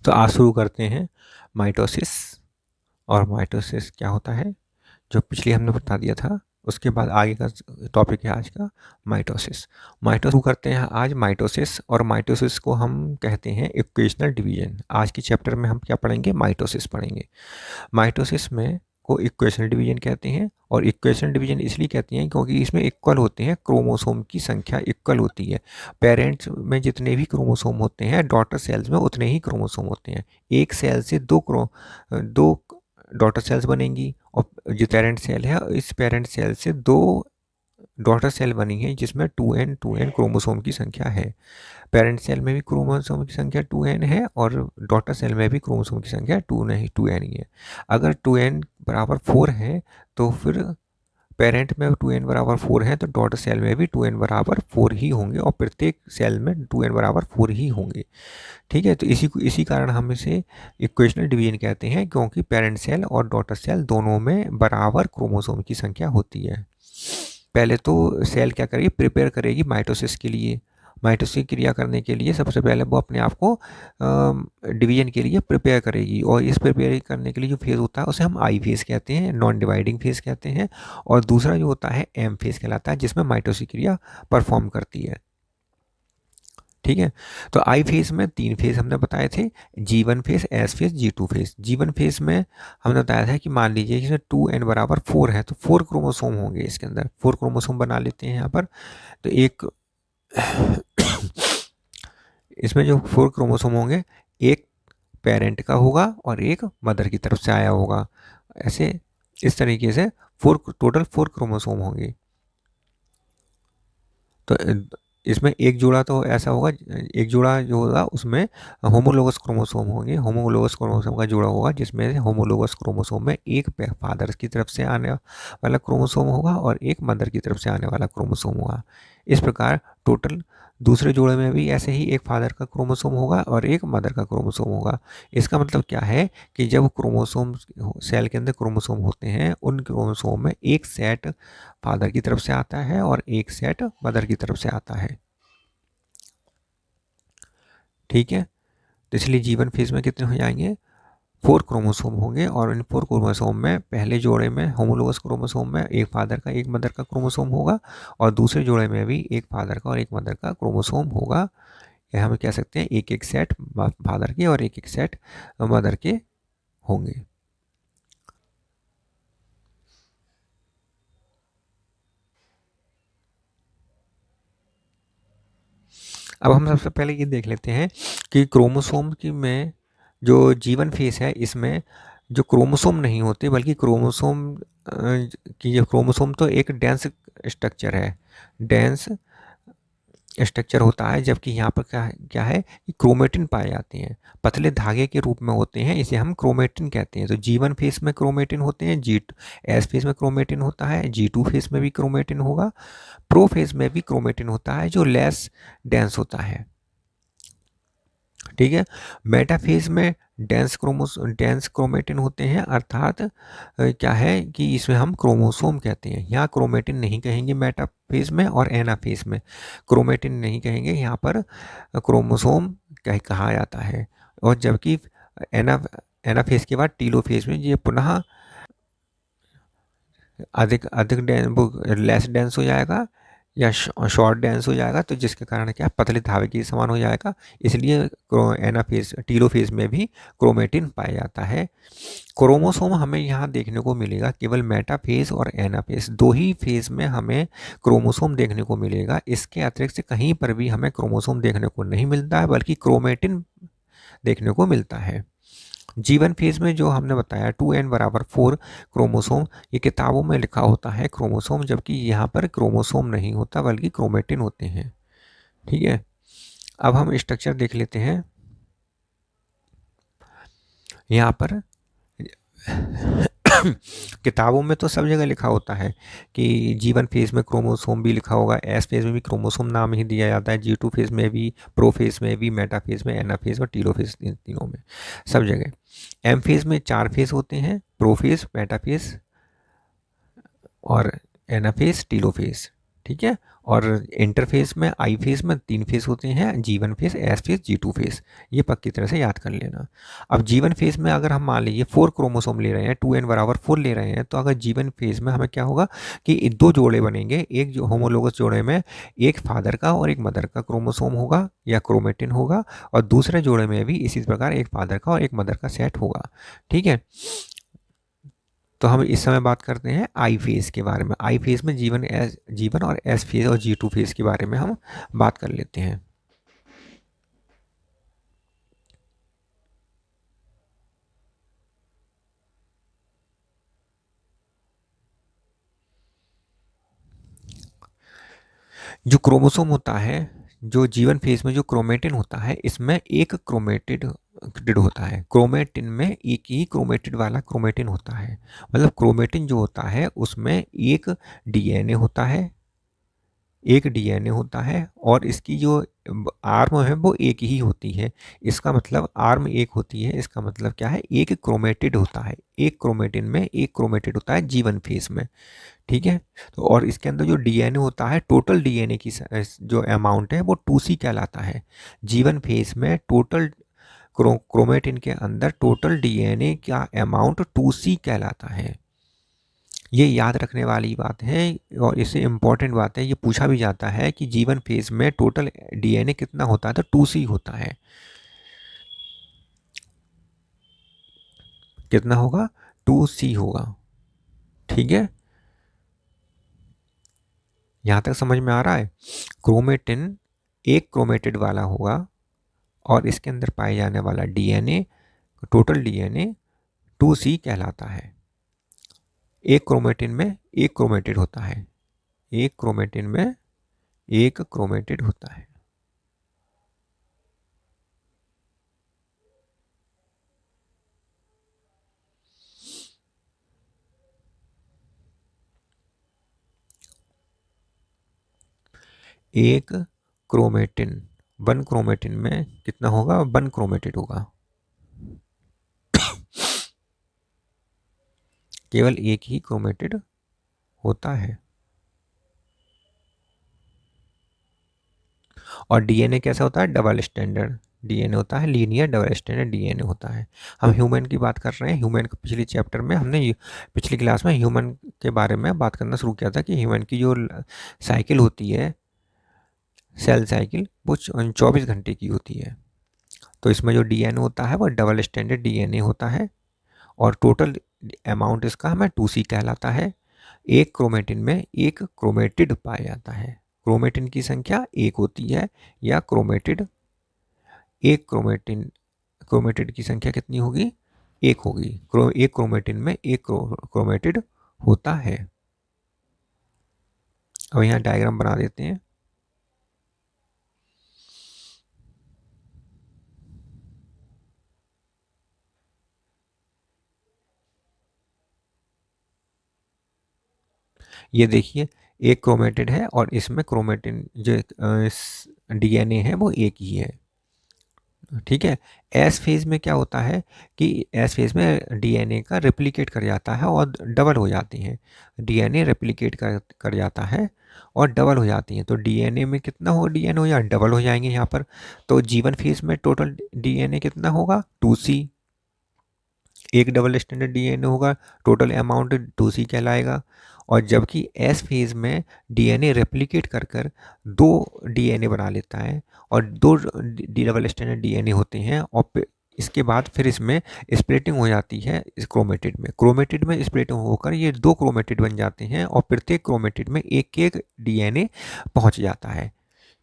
तो आज शुरू करते हैं माइटोसिस। और माइटोसिस क्या होता है जो पिछले हमने बता दिया था, उसके बाद आगे का टॉपिक है आज का माइटोसिस। शुरू करते हैं आज माइटोसिस, और माइटोसिस को हम कहते हैं इक्वेशनल डिवीजन। आज के चैप्टर में हम क्या पढ़ेंगे? माइटोसिस पढ़ेंगे। माइटोसिस में को इक्वेशनल डिवीजन कहते हैं, और इक्वेशनल डिवीजन इसलिए कहते हैं क्योंकि इसमें इक्वल होते हैं, क्रोमोसोम की संख्या इक्वल होती है। पेरेंट्स में जितने भी क्रोमोसोम होते हैं, डॉटर सेल्स में उतने ही क्रोमोसोम होते हैं। एक सेल से दो डॉटर सेल्स बनेंगी, और जो पेरेंट सेल है, इस पेरेंट सेल से दो डॉटर सेल बनी है, जिसमें 2n क्रोमोसोम की संख्या है। पेरेंट सेल में भी क्रोमोसोम की संख्या 2n है, और डॉटर सेल में भी क्रोमोसोम की संख्या 2n ही है। अगर 2n बराबर 4 है तो फिर पेरेंट में 2n बराबर 4 है तो डॉटर सेल में भी 2n बराबर 4 ही होंगे, और प्रत्येक सेल में 2n बराबर 4 ही होंगे। ठीक है, तो इसी कारण हम इसे इक्वेशनल डिवीजन कहते हैं, क्योंकि पेरेंट सेल और डॉटर सेल दोनों में बराबर क्रोमोसोम की संख्या होती है। पहले तो सेल क्या करेगी? प्रिपेयर करेगी माइटोसिस के लिए। माइटोसिस की क्रिया करने के लिए सबसे पहले वो अपने आप को डिवीजन के लिए प्रिपेयर करेगी, और इस प्रिपेयर करने के लिए जो फेज़ होता है उसे हम आई फेज़ कहते हैं, नॉन डिवाइडिंग फेज़ कहते हैं। और दूसरा जो होता है एम फेज़ कहलाता है, जिसमें माइटोसिस क्रिया परफॉर्म करती है। ठीक है, तो आई फेज में 3 फेज हमने बताए थे, G1 phase, S phase, G2 phase. G1 phase में हमने बताया था कि मान लीजिए कि 2n बराबर 4 है, तो 4 क्रोमोसोम होंगे इसके अंदर। 4 क्रोमोसोम बना लेते हैं यहाँ पर। तो एक इसमें जो 4 क्रोमोसोम होंगे, एक पेरेंट का होगा और एक मदर की तरफ से आया होगा। ऐसे इस तरीके से टोटल 4 क्रोमोसोम होंगे। तो इसमें एक जोड़ा तो ऐसा होगा, एक जोड़ा जो होगा उसमें होमोलोगस क्रोमोसोम होंगे। होमोलोगस क्रोमोसोम का जोड़ा होगा, जिसमें होमोलोगस क्रोमोसोम में एक फादर की तरफ से आने वाला क्रोमोसोम होगा और एक मदर की तरफ से आने वाला क्रोमोसोम होगा। इस प्रकार टोटल दूसरे जोड़े में भी ऐसे ही एक फादर का क्रोमोसोम होगा और एक मदर का क्रोमोसोम होगा। इसका मतलब क्या है कि जब क्रोमोसोम सेल के अंदर क्रोमोसोम होते हैं, उन क्रोमोसोम में एक सेट फादर की तरफ से आता है और एक सेट मदर की तरफ से आता है। ठीक है, तो इसलिए जीवन फेज में कितने हो जाएंगे? 4 क्रोमोसोम होंगे, और इन 4 क्रोमोसोम में पहले जोड़े में होमोलोगस क्रोमोसोम में एक फादर का एक मदर का क्रोमोसोम होगा, और दूसरे जोड़े में भी एक फादर का और एक मदर का क्रोमोसोम होगा। यह हम कह सकते हैं एक एक सेट फादर के और एक एक सेट मदर के होंगे। अब हम सबसे पहले ये देख लेते हैं कि क्रोमोसोम की में जो जीवन फेस है, इसमें जो क्रोमोसोम नहीं होते, बल्कि क्रोमोसोम की जो क्रोमोसोम तो एक डेंस स्ट्रक्चर है, डेंस स्ट्रक्चर होता है। जबकि यहाँ पर क्या है कि क्रोमेटिन पाए जाते हैं, पतले धागे के रूप में होते हैं, इसे हम क्रोमेटिन कहते हैं। तो G1 फेस में क्रोमेटिन होते हैं, एस फेस में क्रोमेटिन होता है, G2 फेस में भी क्रोमेटिन होगा, प्रो फेस में भी क्रोमेटिन होता है, जो लेस डेंस होता है। ठीक है, मेटाफेज में डेंस क्रोमेटिन होते हैं, अर्थात क्या है कि इसमें हम क्रोमोसोम कहते हैं। यहाँ क्रोमेटिन नहीं कहेंगे मेटाफेज में, और एनाफेज में क्रोमेटिन नहीं कहेंगे, यहाँ पर क्रोमोसोम कहा जाता है। और जबकि एनाफेज के बाद टीलोफेज में ये पुनः अधिक अधिक लेस डेंस हो जाएगा, या शॉर्ट डेंस हो जाएगा, तो जिसके कारण क्या पतले धागे के समान हो जाएगा। इसलिए एनाफेज टीलोफेज में भी क्रोमेटिन पाया जाता है। क्रोमोसोम हमें यहाँ देखने को मिलेगा केवल मेटाफेज और एनाफेज, दो ही फेज में हमें क्रोमोसोम देखने को मिलेगा। इसके अतिरिक्त कहीं पर भी हमें क्रोमोसोम देखने को नहीं मिलता है, बल्कि क्रोमेटिन देखने को मिलता है। जीवन फेज में जो हमने बताया 2n बराबर 4 क्रोमोसोम, ये किताबों में लिखा होता है क्रोमोसोम, जबकि यहाँ पर क्रोमोसोम नहीं होता बल्कि क्रोमेटिन होते हैं। ठीक है, अब हम स्ट्रक्चर देख लेते हैं। यहाँ पर किताबों में तो सब जगह लिखा होता है कि जीवन फेज में क्रोमोसोम भी लिखा होगा, एस फेज में भी क्रोमोसोम नाम ही दिया जाता है, G2 फेज में भी, प्रो फेज में भी, मेटा फेज में, एना फेज और टीलो फेज, तीनों में सब जगह। एम फेज में 4 फेज होते हैं, प्रो फेज, मेटा फेज और एना फेज, टीलो फेज। ठीक है, और इंटरफेस में आई फेज में 3 फेज होते हैं, G1 phase, S phase, G2 phase. ये पक्की तरह से याद कर लेना। अब G1 फेज में अगर हम मान लीजिए 4 क्रोमोसोम ले रहे हैं, 2n बराबर 4 ले रहे हैं, तो अगर G1 फेज में हमें क्या होगा कि 2 जोड़े बनेंगे। एक जो होमोलोगस जोड़े में एक फादर का और एक मदर का क्रोमोसोम होगा या क्रोमेटिन होगा, और दूसरे जोड़े में भी इसी प्रकार एक फादर का और एक मदर का सेट होगा। ठीक है, तो हम इस समय बात करते हैं आई फेज के बारे में। आई फेज में जीवन और एस फेज और G2 फेज के बारे में हम बात कर लेते हैं। जो क्रोमोसोम होता है, जो जीवन फेज में जो क्रोमेटिन होता है, इसमें एक क्रोमेटिड होता है। क्रोमेटिन में एक ही क्रोमेटिड वाला क्रोमेटिन होता है। मतलब क्रोमेटिन जो होता है उसमें एक डीएनए होता है, एक डीएनए होता है, और इसकी जो आर्म है वो एक ही होती है। इसका मतलब आर्म एक होती है, इसका मतलब क्या है, एक क्रोमेटिड होता है। एक क्रोमेटिन में एक क्रोमेटिड होता है जीवन फेज में। ठीक है, तो और इसके अंदर जो डीएनए होता है, टोटल डीएनए की जो अमाउंट है वो 2C कहलाता है। जीवन फेज में टोटल क्रोमेटिन के अंदर टोटल डीएनए का अमाउंट 2C कहलाता है। ये याद रखने वाली बात है, और इससे इम्पोर्टेंट बात है, ये पूछा भी जाता है कि जीवन फेज में टोटल डीएनए कितना होता है, तो 2C होता है। कितना होगा, 2C होगा। ठीक है, यहाँ तक समझ में आ रहा है। क्रोमेटिन एक क्रोमेटिड वाला होगा, और इसके अंदर पाए जाने वाला डीएनए, टोटल डीएनए 2C कहलाता है। एक क्रोमेटिन में एक क्रोमेटिड होता है, एक क्रोमेटिन में एक क्रोमेटिड होता है। एक क्रोमेटिन, वन क्रोमेटिन में कितना होगा, वन क्रोमेटिड होगा। केवल एक ही क्रोमेटिड होता है। और डीएनए कैसा होता है, डबल स्टैंडर्ड डीएनए होता है, लीनियर डबल स्टैंडर्ड डीएनए होता है। हम ह्यूमन की बात कर रहे हैं। ह्यूमन का पिछले चैप्टर में हमने, पिछली क्लास में ह्यूमन के बारे में बात करना शुरू किया था कि ह्यूमन की जो साइकिल होती है, सेल साइकिल, वो 24 घंटे की होती है। तो इसमें जो डीएनए होता है वो डबल स्टैंडर्ड डीएनए होता है, और टोटल अमाउंट इसका हमें 2C कहलाता है। एक क्रोमेटिन में एक क्रोमेटिड पाया जाता है। क्रोमेटिन की संख्या एक होती है, या क्रोमेटिड, एक क्रोमेटिड की संख्या कितनी होगी, एक होगी। एक क्रोमेटिन में एक क्रोमेटिड होता है। अब यहाँ डायग्राम बना देते हैं। ये देखिए, एक क्रोमेटिड है, और इसमें क्रोमेटिन जो डीएनए है वो एक ही है। ठीक है, एस फेज में क्या होता है कि एस फेज में डीएनए का रेप्लिकेट कर जाता है और डबल हो जाती हैं। डीएनए रेप्लिकेट कर जाता है और डबल हो जाती हैं। तो डीएनए में कितना हो, डीएनए हो या डबल हो जाएंगे यहाँ पर। तो जीवन फेज में टोटल डीएनए कितना होगा, 2C। एक डबल स्टैंडर्ड डीएनए होगा, टोटल अमाउंट 2C कहलाएगा। और जबकि एस फेज में डीएनए रेप्लिकेट कर कर 2 डीएनए बना लेता है, और 2 डबल स्टैंडर्ड डीएनए होते हैं, और इसके बाद फिर इसमें स्प्लिटिंग हो जाती है। इस क्रोमेटिड में स्प्लिटिंग होकर ये 2 क्रोमेटिड बन जाते हैं, और प्रत्येक क्रोमेटिड में एक एक डीएनए पहुंच जाता है।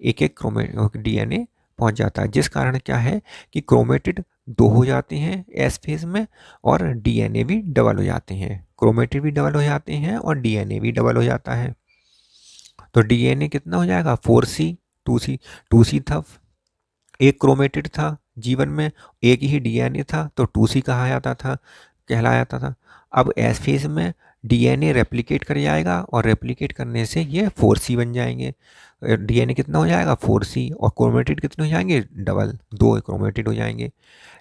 एक एक डीएनए पहुंच जाता है, जिस कारण क्या है कि क्रोमेटिड 2 हो जाते हैं एस फेज में, और डीएनए भी डबल हो जाते हैं। क्रोमेटिड भी डबल हो जाते हैं और डीएनए भी डबल हो जाता है। तो डीएनए कितना हो जाएगा, 4C, 2C था। एक क्रोमेटिड था जीवन में, एक ही डीएनए था, तो 2C कहा जाता था, कहलाया जाता था। अब एस फेज में डीएनए रेप्लिकेट कर जाएगा, और रेप्लिकेट करने से ये 4C बन जाएंगे। डीएनए कितना हो जाएगा, 4C, और क्रोमेटिड कितने हो जाएंगे, डबल, 2 क्रोमेटिड हो जाएंगे।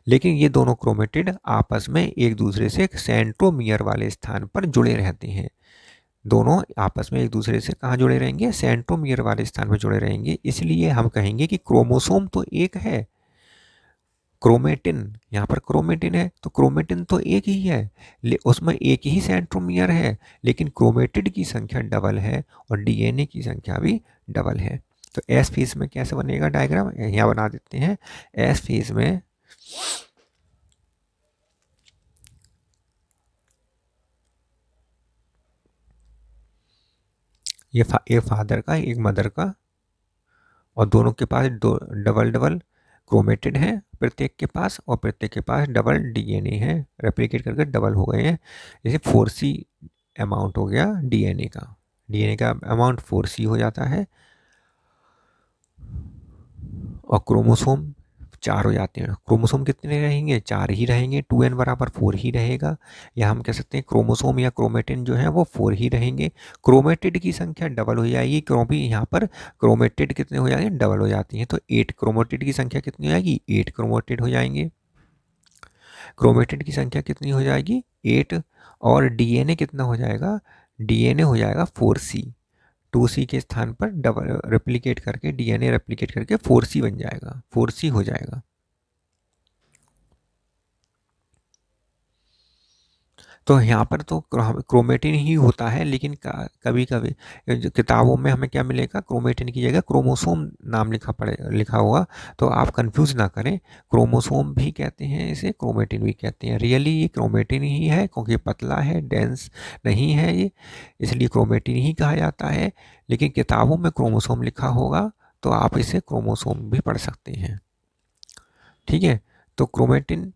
लेकिन ये दोनों क्रोमेटिड आपस में एक दूसरे से सेंट्रोमियर वाले स्थान पर जुड़े रहते हैं। दोनों आपस में एक दूसरे से कहाँ जुड़े रहेंगे, सेंट्रोमियर वाले स्थान पर जुड़े रहेंगे। इसलिए हम कहेंगे कि क्रोमोसोम तो एक है, क्रोमेटिन, यहाँ पर क्रोमेटिन है तो क्रोमेटिन तो एक ही है, उसमें एक ही सेंट्रोमियर है, लेकिन क्रोमेटिड की संख्या डबल है और डीएनए की संख्या भी डबल है। तो एस फेज में कैसे बनेगा डायग्राम, यहाँ बना देते हैं। एस फेज में एक फादर का एक मदर का, और दोनों के पास दो डबल डबल क्रोमेटिड है प्रत्येक के पास, और प्रत्येक के पास डबल डीएनए है, रेप्लिकेट करके डबल हो गए हैं। जैसे 4C अमाउंट हो गया डीएनए का अमाउंट 4C हो जाता है, और क्रोमोसोम 4 हो जाते हैं। क्रोमोसोम कितने रहेंगे, 4 ही रहेंगे, 2n बराबर 4 ही रहेगा, या हम कह सकते हैं क्रोमोसोम या क्रोमेटिन जो है वो 4 ही रहेंगे। क्रोमेटिड की संख्या डबल हो जाएगी, क्योंकि यहाँ पर क्रोमेटिड कितने हो जाएंगे, डबल हो जाती हैं, तो 8 क्रोमेटिड की संख्या कितनी हो जाएगी, 8 क्रोमेटिड हो जाएंगे। क्रोमेटिड की संख्या कितनी हो जाएगी, 8, और डीएनए कितना हो जाएगा, डीएनए हो जाएगा 4C, 2C के स्थान पर डबल रेप्लिकेट करके डीएनए रेप्लिकेट करके 4C बन जाएगा, 4C हो जाएगा। तो यहाँ पर तो क्रोमेटिन ही होता है, लेकिन कभी कभी जो किताबों में हमें क्या मिलेगा, क्रोमेटिन की जगह क्रोमोसोम नाम लिखा होगा, तो आप कंफ्यूज ना करें। क्रोमोसोम भी कहते हैं इसे, क्रोमेटिन भी कहते हैं। रियली ये क्रोमेटिन ही है, क्योंकि पतला है, डेंस नहीं है ये, इसलिए क्रोमेटिन ही कहा जाता है। लेकिन किताबों में क्रोमोसोम लिखा होगा तो आप इसे क्रोमोसोम भी पढ़ सकते हैं। ठीक है, तो क्रोमेटिन,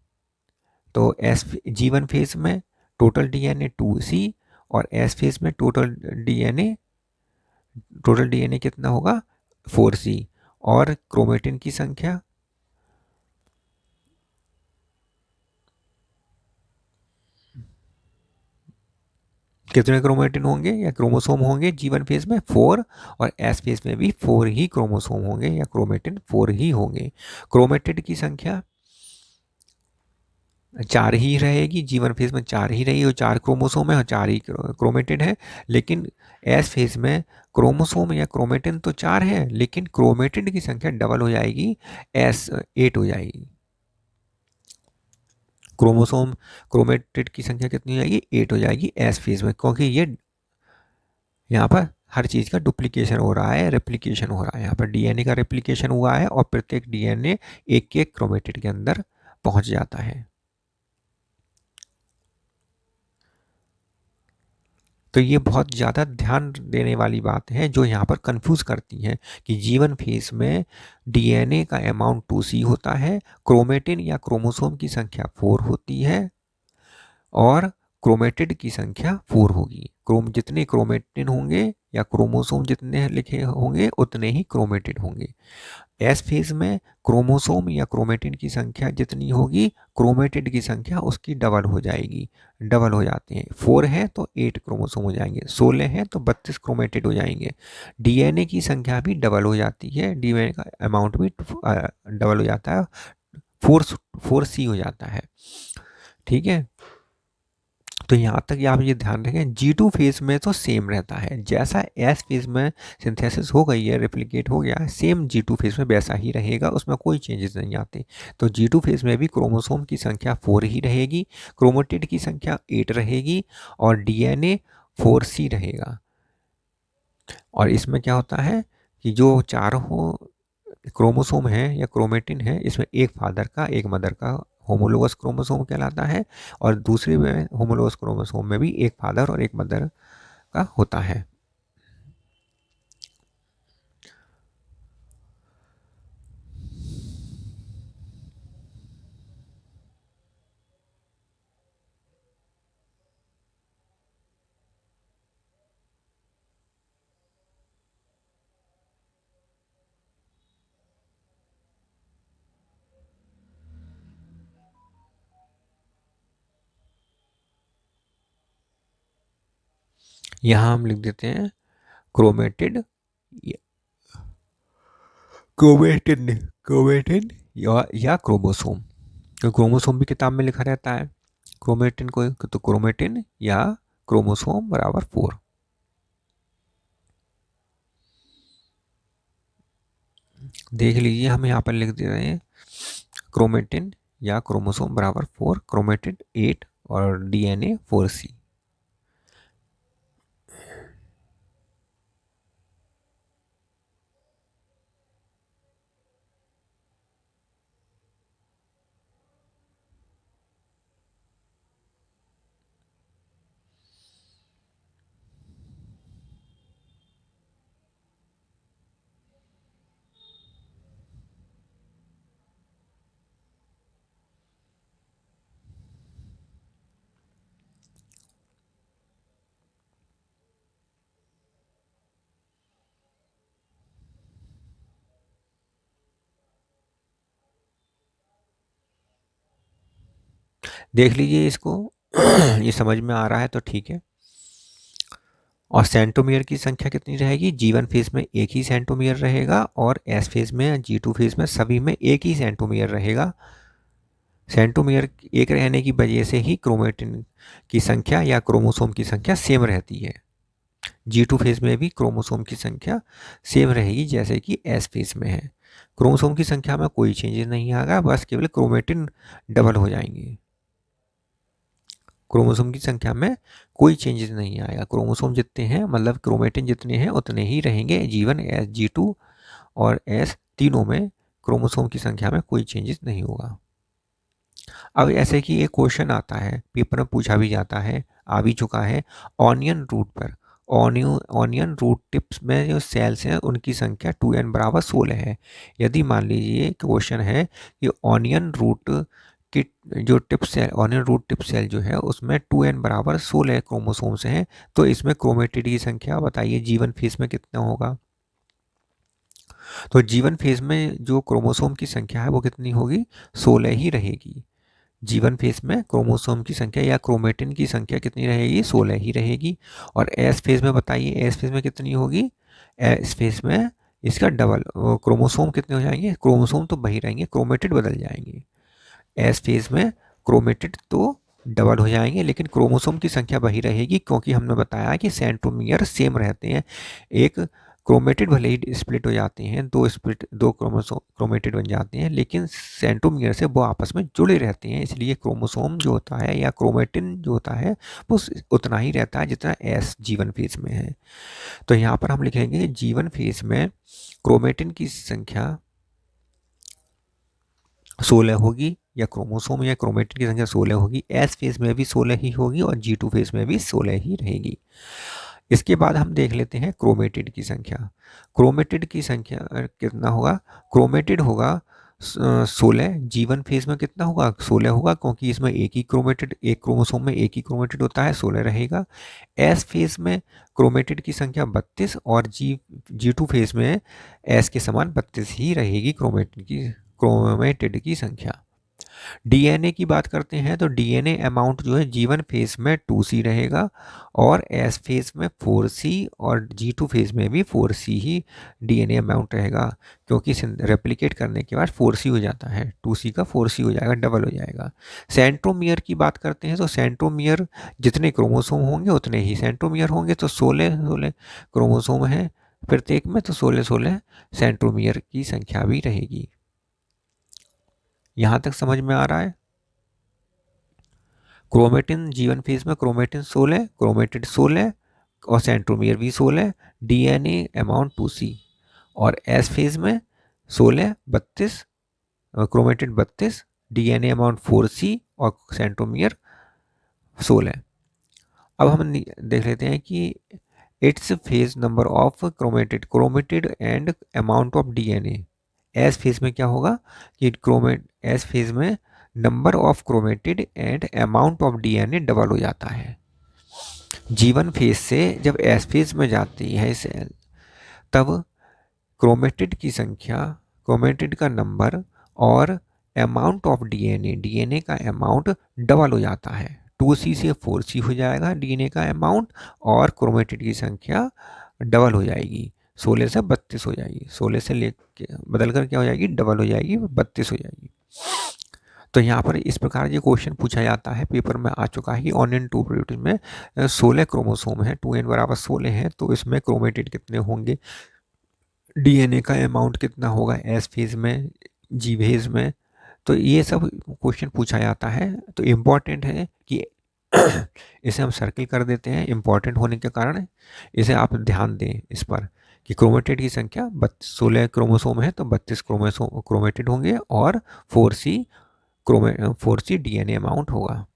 तो एस G1 फेज में टोटल डीएनए 2C, और एस फेज में टोटल डीएनए कितना होगा, 4C, और क्रोमेटिन की संख्या कितने क्रोमेटिन होंगे या क्रोमोसोम होंगे G1 फेज में, 4, और एस फेज में भी 4 ही क्रोमोसोम होंगे या क्रोमेटिन 4 ही होंगे। क्रोमेटिड की संख्या 4 ही रहेगी, G1 फेज में 4 ही रहेगी, और 4 क्रोमोसोम है और 4 ही क्रोमेटिन है। लेकिन एस फेज में क्रोमोसोम या क्रोमेटिन तो 4 है, लेकिन क्रोमेटिन की संख्या डबल हो जाएगी, 8 हो जाएगी। क्रोमोसोम क्रोमेटिड की संख्या कितनी हो जाएगी, 8 हो जाएगी एस फेज में, क्योंकि ये यहाँ पर हर चीज़ का डुप्लीकेशन हो रहा है, रेप्लिकेशन हो रहा है। यहाँ पर डीएनए का रेप्लिकेशन हुआ है, और प्रत्येक डीएनए एक एक क्रोमेटिड के अंदर पहुंच जाता है। तो ये बहुत ज़्यादा ध्यान देने वाली बात है, जो यहाँ पर कंफ्यूज करती है कि G1 फेज में डीएनए का अमाउंट 2C होता है, क्रोमेटिन या क्रोमोसोम की संख्या 4 होती है, और क्रोमेटिड की संख्या 4 होगी। जितने क्रोमेटिन होंगे या क्रोमोसोम जितने लिखे होंगे उतने ही क्रोमेटिड होंगे। एस फेज में क्रोमोसोम या क्रोमेटिन की संख्या जितनी होगी, क्रोमेटिड की संख्या उसकी डबल हो जाएगी, डबल हो जाते हैं। 4 है तो 8 क्रोमोसोम हो जाएंगे, 16 है तो 32 क्रोमेटिड हो जाएंगे। डीएनए की संख्या भी डबल हो जाती है, डीएनए का अमाउंट भी डबल हो जाता है, 4C हो जाता है। ठीक है, तो यहाँ तक आप ये ध्यान रखें, G2 फेज में तो सेम रहता है, जैसा एस फेज में सिंथेसिस हो गई है, रेप्लिकेट हो गया है, सेम G2 फेज में वैसा ही रहेगा, उसमें कोई चेंजेस नहीं आते। तो G2 फेज में भी क्रोमोसोम की संख्या 4 ही रहेगी, क्रोमेटिड की संख्या 8 रहेगी, और डीएनए 4C रहेगा। और इसमें क्या होता है कि जो चारों क्रोमोसोम है या क्रोमेटिन है, इसमें एक फादर का एक मदर का होमोलोगस क्रोमोसोम कहलाता है, और दूसरे में होमोलोगस क्रोमोसोम में भी एक फादर और एक मदर का होता है। यहाँ हम लिख देते हैं क्रोमेटिड, क्रोमेटिन क्रोमेटिन या क्रोमोसोम, तो क्रोमोसोम भी किताब में लिखा रहता है, क्रोमेटिन को तो क्रोमेटिन या क्रोमोसोम बराबर 4। देख लीजिए, हम यहाँ पर लिख दे रहे हैं क्रोमेटिन या क्रोमोसोम बराबर 4, क्रोमेटिड 8 और डीएनए 4C। देख लीजिए इसको ये समझ में आ रहा है तो ठीक है। और सेंटोमियर की संख्या कितनी रहेगी? G1 फेज में एक ही सेंटोमियर रहेगा और S फेज में, G2 फेज में सभी में एक ही सेंटोमियर रहेगा। सेंटोमियर एक रहने की वजह से ही क्रोमेटिन की संख्या या क्रोमोसोम की संख्या सेम रहती है। G2 फेज में भी क्रोमोसोम की संख्या सेम रहेगी जैसे कि S फेज में है। क्रोमोसोम की संख्या में कोई चेंजेस नहीं आएगा, बस केवल क्रोमेटिन डबल हो जाएंगे। क्रोमोसोम की संख्या में कोई चेंजेस नहीं आएगा। क्रोमोसोम जितने हैं, मतलब क्रोमेटिन जितने हैं उतने ही रहेंगे। G1, S, G2 और S तीनों में क्रोमोसोम की संख्या में कोई चेंजेस नहीं होगा। अब ऐसे कि एक क्वेश्चन आता है, पेपर में पूछा भी जाता है, आ भी चुका है, ऑनियन रूट पर। ऑनियन रूट टिप्स में जो सेल्स हैं उनकी संख्या 2n बराबर 16 है। यदि मान लीजिए क्वेश्चन है कि ऑनियन रूट की जो tip cell, onion root tip cell जो है उसमें 2n बराबर 16 क्रोमोसोम्स हैं, तो इसमें क्रोमेटिड की संख्या बताइए G1 फेज में कितना होगा? तो G1 फेज में जो क्रोमोसोम की संख्या है वो कितनी होगी? 16 ही रहेगी। G1 फेज में क्रोमोसोम की संख्या या क्रोमेटिन की संख्या कितनी रहेगी? 16 ही रहेगी। और S फेज में बताइए, S फेज में कितनी होगी? S फेज में इसका डबल क्रोमोसोम कितने हो जाएंगे? क्रोमोसोम तो वही रहेंगे, क्रोमेटिड बदल जाएंगे। S फेज में क्रोमेटिड तो डबल हो जाएंगे लेकिन क्रोमोसोम की संख्या वही रहेगी, क्योंकि हमने बताया कि सेंट्रोमियर सेम रहते हैं। एक क्रोमेटिड भले ही स्प्लिट हो जाते हैं, दो क्रोमोसोम क्रोमेटिड बन जाते हैं, लेकिन सेंट्रोमियर से वो आपस में जुड़े रहते हैं। इसलिए क्रोमोसोम जो होता है या क्रोमेटिन जो होता है वो उतना ही रहता है जितना S G1 फेज में है। तो यहाँ पर हम लिखेंगे G1 फेज में क्रोमेटिन की संख्या 16 होगी, या क्रोमोसोम या क्रोमेटिन की संख्या 16 होगी। S फेज में भी 16 ही होगी और G2 फेज में भी 16 ही रहेगी। इसके बाद हम देख लेते हैं क्रोमेटिड की संख्या। क्रोमेटिड की संख्या कितना होगा? क्रोमेटिड होगा 16। G1 फेज में कितना होगा? 16 होगा, क्योंकि इसमें एक ही क्रोमेटिड, एक क्रोमोसोम में एक ही क्रोमेटिड होता है, 16 रहेगा। S फेज में क्रोमेटिड की संख्या 32 और G2 फेज में S के समान 32 ही रहेगी क्रोमेटिड की संख्या। डीएनए की बात करते हैं तो डीएनए अमाउंट जो है G1 फेज में 2C रहेगा और S फेज में 4C और G2 फेज में भी 4C ही डीएनए अमाउंट रहेगा, क्योंकि रेप्लिकेट करने के बाद 4C हो जाता है, 2C का 4C हो जाएगा, डबल हो जाएगा। सेंट्रोमियर की बात करते हैं तो सेंट्रोमियर जितने क्रोमोसोम होंगे उतने ही सेंट्रोमियर होंगे, तो 16 क्रोमोसोम है प्रत्येक में, तो 16 सेंट्रोमियर की संख्या भी रहेगी। यहां तक समझ में आ रहा है? क्रोमेटिन G1 फेज में क्रोमेटिन 16, क्रोमेटिड 16 और सेंट्रोमियर भी 16, डीएनए अमाउंट 2C। और S फेज में 16, 32, क्रोमेटिड 32, डीएनए अमाउंट 4C और सेंट्रोमियर 16। अब हम देख लेते हैं कि it's phase number of chromatid and amount of DNA. S phase में क्या होगा कि S फेज में number of chromatid and amount of DNA double हो जाता है। G1 फेज से जब S फेज में जाती है सेल, तब क्रोमेटिड की संख्या, क्रोमेटिड का नंबर और अमाउंट ऑफ डीएनए का अमाउंट डबल हो जाता है। 2C से 4C हो जाएगा डीएनए का अमाउंट और क्रोमेटिड की संख्या डबल हो जाएगी, 16 से 32 हो जाएगी। 16 से लेके बदल कर क्या हो जाएगी? डबल हो जाएगी, 32 हो जाएगी। तो यहाँ पर इस प्रकार ये क्वेश्चन पूछा जाता है, पेपर में आ चुका है कि ऑनियन टू प्रोटीन में 16 क्रोमोसोम है, 2n बराबर 16 है, तो इसमें क्रोमेटिड कितने होंगे? डीएनए का अमाउंट कितना होगा एस फेज में, जी फेज में। तो ये सब क्वेश्चन पूछा जाता है, तो इम्पॉर्टेंट है कि इसे हम सर्किल कर देते हैं इम्पॉर्टेंट होने के कारण। इसे आप ध्यान दें इस पर कि क्रोमेटिड की संख्या 16 क्रोमोसोम है, तो 32 क्रोमोसोम क्रोमेटिड होंगे और 4C डीएनए अमाउंट होगा।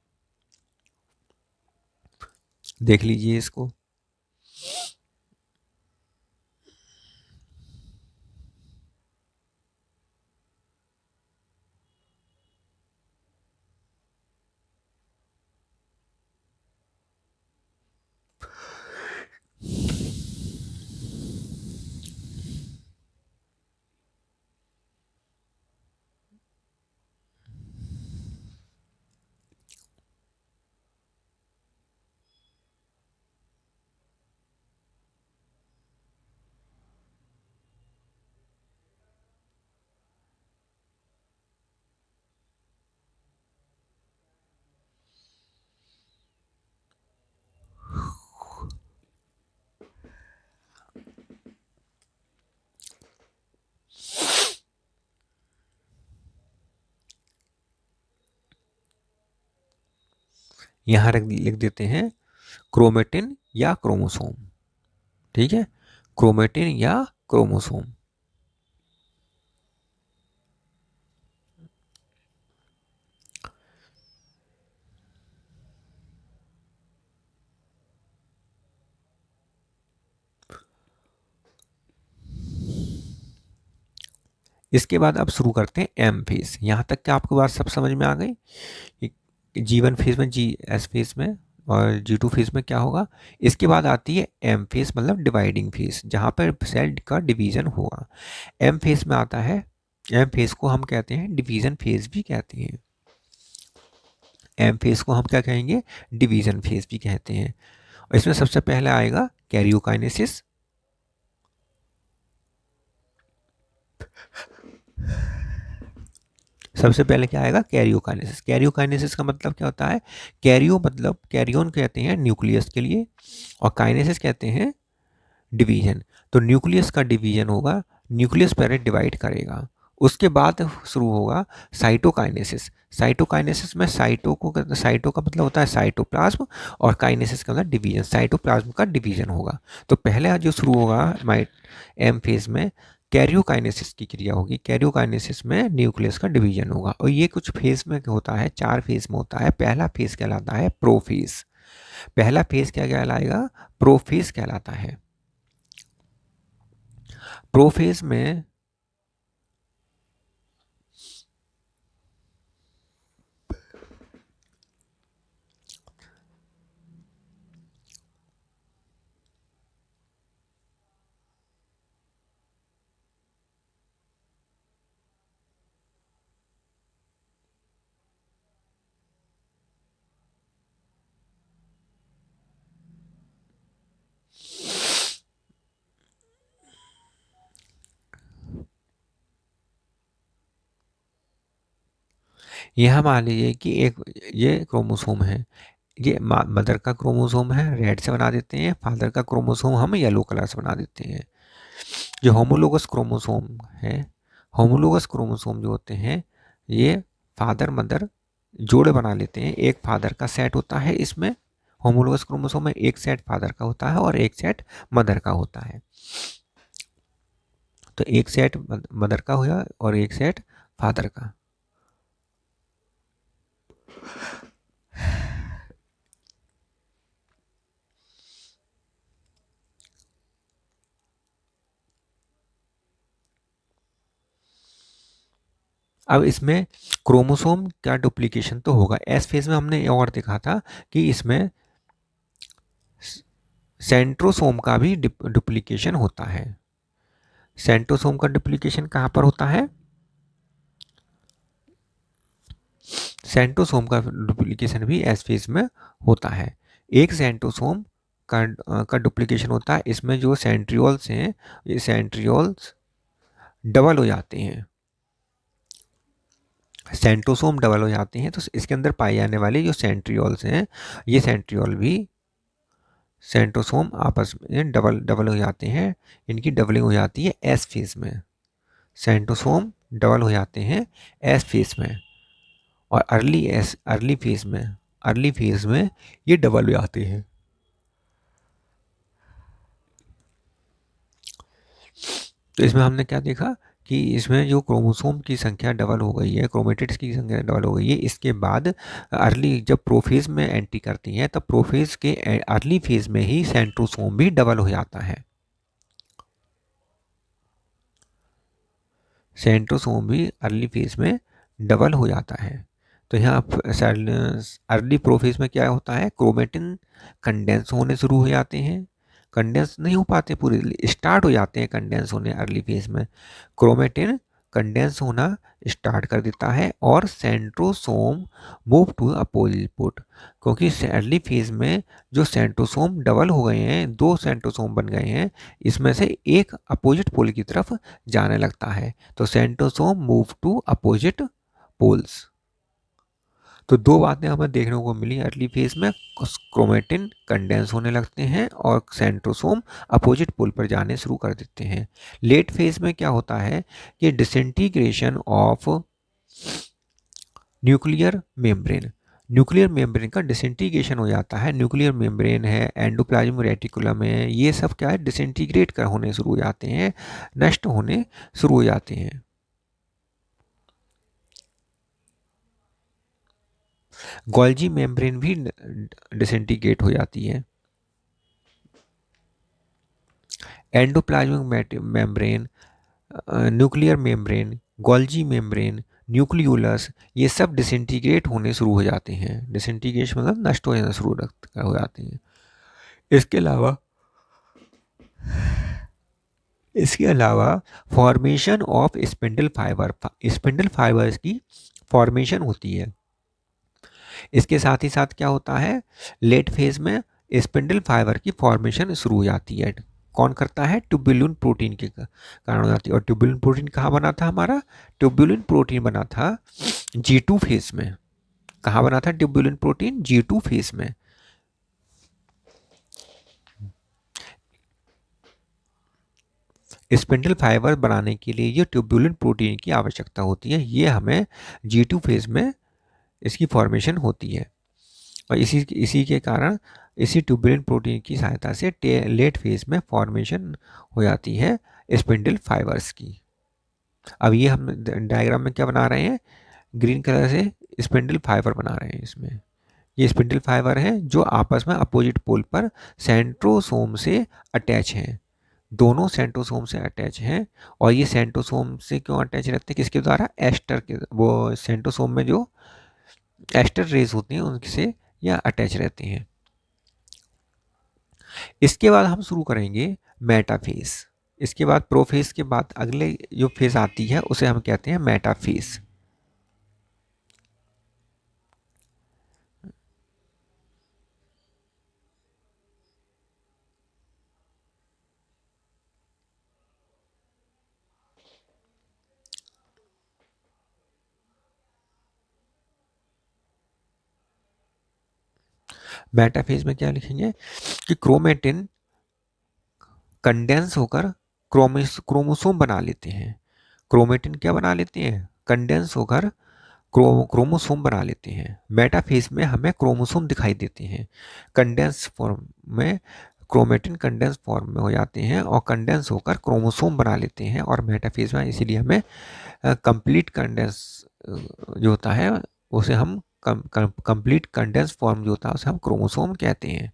देख लीजिए इसको। यहाँ लिख देते हैं क्रोमेटिन या क्रोमोसोम। ठीक है, क्रोमेटिन या क्रोमोसोम। इसके बाद अब शुरू करते हैं एम फेज। यहाँ तक कि आपको बात सब समझ में आ गई। G1 फेज में, GS फेज में और G2 फेज में क्या होगा। इसके बाद आती है एम फेज, मतलब डिवाइडिंग फेज, जहाँ पर सेल का डिवीजन होगा। एम फेज में आता है, एम फेज को हम कहते हैं डिवीजन फेज भी कहते हैं। एम फेज को हम क्या कहेंगे, डिवीजन फेज भी कहते हैं। और इसमें सबसे पहले आएगा कैरियोकाइनेसिस। सबसे पहले क्या आएगा, कैरियोकाइनेसिस। कैरियोकाइनेसिस का मतलब क्या होता है, कैरियो मतलब कैरियोन कहते हैं न्यूक्लियस के लिए, और काइनेसिस कहते हैं डिवीजन। तो न्यूक्लियस का डिवीजन होगा, न्यूक्लियस पहले डिवाइड करेगा, उसके बाद शुरू होगा साइटोकाइनेसिस। साइटोकाइनेसिस में साइटो का मतलब होता है साइटोप्लाज्म, और काइनेसिस का मतलब डिवीजन, साइटोप्लाज्म का डिवीजन होगा। तो पहले जो शुरू होगा एम फेज में कैरियोकाइनेसिस की क्रिया होगी। कैरियोकाइनेसिस में न्यूक्लियस का डिवीजन होगा, और ये कुछ फेज में होता है, 4 फेज में होता है। पहला फेज कहलाता है प्रोफेज। पहला फेज क्या कहलाएगा, प्रोफेज कहलाता है। प्रोफेज में यह मान लीजिए कि एक ये क्रोमोसोम है, ये मदर का क्रोमोसोम है, रेड से बना देते हैं। फादर का क्रोमोसोम हम येलो कलर से बना देते हैं। जो होमोलोगस क्रोमोसोम है, होमोलोगस क्रोमोसोम जो होते हैं, ये फादर मदर जोड़े बना लेते हैं। एक फादर का सेट होता है इसमें, होमोलोगस क्रोमोसोम में एक सेट फादर का होता है और एक सेट मदर का होता है। तो एक सेट मदर का हुआ और एक सेट फादर का। अब इसमें क्रोमोसोम का डुप्लीकेशन तो होगा। एस फेज में हमने और देखा था कि इसमें सेंट्रोसोम का भी डुप्लीकेशन होता है। सेंट्रोसोम का डुप्लीकेशन कहाँ पर होता है, सेंट्रोसोम का डुप्लीकेशन भी एस फेज में होता है। एक सेंट्रोसोम का डुप्लीकेशन होता है, इसमें जो सेंट्रियोल्स हैं, ये सेंट्रियोल्स डबल हो जाते हैं, सेंट्रोसोम डबल हो जाते हैं। तो इसके अंदर पाए जाने वाले जो सेंट्रियोल्स हैं, ये सेंट्रियोल भी सेंट्रोसोम आपस में डबल डबल हो जाते हैं, इनकी डबलिंग हो जाती है एस फेज में। सेंट्रोसोम डबल हो जाते हैं एस फेज में, और अर्ली फेज में ये डबल हो जाते हैं। तो इसमें हमने क्या देखा कि इसमें जो क्रोमोसोम की संख्या डबल हो गई है, क्रोमेटिड्स की संख्या डबल हो गई है, इसके बाद अर्ली जब प्रोफेज में एंट्री करती है तब प्रोफेज के अर्ली फेज में ही सेंट्रोसोम भी डबल हो जाता है। सेंट्रोसोम भी अर्ली फेज में डबल हो जाता है। तो यहाँ अर्ली प्रोफेज में क्या होता है, क्रोमेटिन कंडेंस होने शुरू हो जाते हैं, कंडेंस नहीं हो पाते पूरे, स्टार्ट हो जाते हैं कंडेंस होने अर्ली फेज में। क्रोमेटिन कंडेंस होना स्टार्ट कर देता है और centrosome move to opposite pole, क्योंकि अर्ली फेज में जो सेंट्रोसोम डबल हो गए हैं, 2 सेंट्रोसोम बन गए हैं, इसमें से एक अपोजिट पोल की तरफ जाने लगता है। तो centrosome move to opposite poles. तो 2 बातें हमें देखने को मिली अर्ली फेज में, क्रोमेटिन कंडेंस होने लगते हैं और सेंट्रोसोम अपोजिट पोल पर जाने शुरू कर देते हैं। लेट फेज में क्या होता है कि डिसइंटीग्रेशन ऑफ न्यूक्लियर मेम्ब्रेन का डिसइंटीग्रेशन हो जाता है। न्यूक्लियर मेम्ब्रेन है, एंडोप्लाज्मिक रेटिकुलम है, ये सब क्या है, डिसइंटीग्रेट कर होने शुरू हो जाते हैं, नष्ट होने शुरू हो जाते हैं। गोल्जी मेम्ब्रेन भी डिसइंटीग्रेट हो जाती है। Endoplasmic membrane, nuclear membrane, Golgi membrane, nucleolus, ये सब डिसइंटीग्रेट होने शुरू हो जाते हैं। डिसइंटीग्रेशन मतलब नष्ट हो जाना शुरू हो जाते हैं। इसके अलावा फॉर्मेशन ऑफ स्पिंडल फाइबर्स की फॉर्मेशन होती है। इसके साथ ही साथ क्या होता है, लेट फेज में स्पिंडल फाइबर की फॉर्मेशन शुरू हो जाती है। कौन करता है, ट्यूबुलिन प्रोटीन के कारण हो जाती है। और ट्यूबुलिन प्रोटीन कहाँ बना था हमारा, ट्यूबुलिन प्रोटीन बना था G2 फेज में। कहाँ बना था ट्यूबुलिन प्रोटीन, G2 फेज में। स्पिंडल फाइबर बनाने के लिए ये ट्यूबुलिन प्रोटीन की आवश्यकता होती है, ये हमें G2 फेज में इसकी फॉर्मेशन होती है। और इसी के कारण इसी ट्यूबुलिन प्रोटीन की सहायता से लेट फेज में फॉर्मेशन हो जाती है स्पिंडल फाइबर्स की। अब ये हम डायग्राम में क्या बना रहे हैं, ग्रीन कलर से स्पिंडल फाइबर बना रहे हैं। इसमें ये स्पिंडल फाइबर है जो आपस में अपोजिट पोल पर सेंट्रोसोम से अटैच हैं, दोनों सेंट्रोसोम से अटैच हैं। और ये सेंट्रोसोम से क्यों अटैच रहते हैं, किसके द्वारा, एस्टर के, वो सेंट्रोसोम में जो एस्टर रेज होती हैं उनसे यह अटैच रहते हैं। इसके बाद हम शुरू करेंगे मेटाफेज। इसके बाद प्रोफेज के बाद अगले जो फेज आती है उसे हम कहते हैं मेटाफेज। मेटाफेज में क्या लिखेंगे कि क्रोमेटिन कंडेंस होकर क्रोमोसोम बना लेते हैं। क्रोमेटिन क्या बना लेते हैं, कंडेंस होकर क्रोमोसोम बना लेते हैं। मेटाफेज में हमें क्रोमोसोम दिखाई देते हैं। कंडेंस फॉर्म में क्रोमेटिन कंडेंस फॉर्म में हो जाते हैं और कंडेंस होकर क्रोमोसोम बना लेते हैं। और मेटाफेज में इसीलिए हमें कंप्लीट कंडेंस जो होता है उसे हम कंप्लीट कंडेंस फॉर्म जो होता है उसे हम क्रोमोसोम कहते हैं।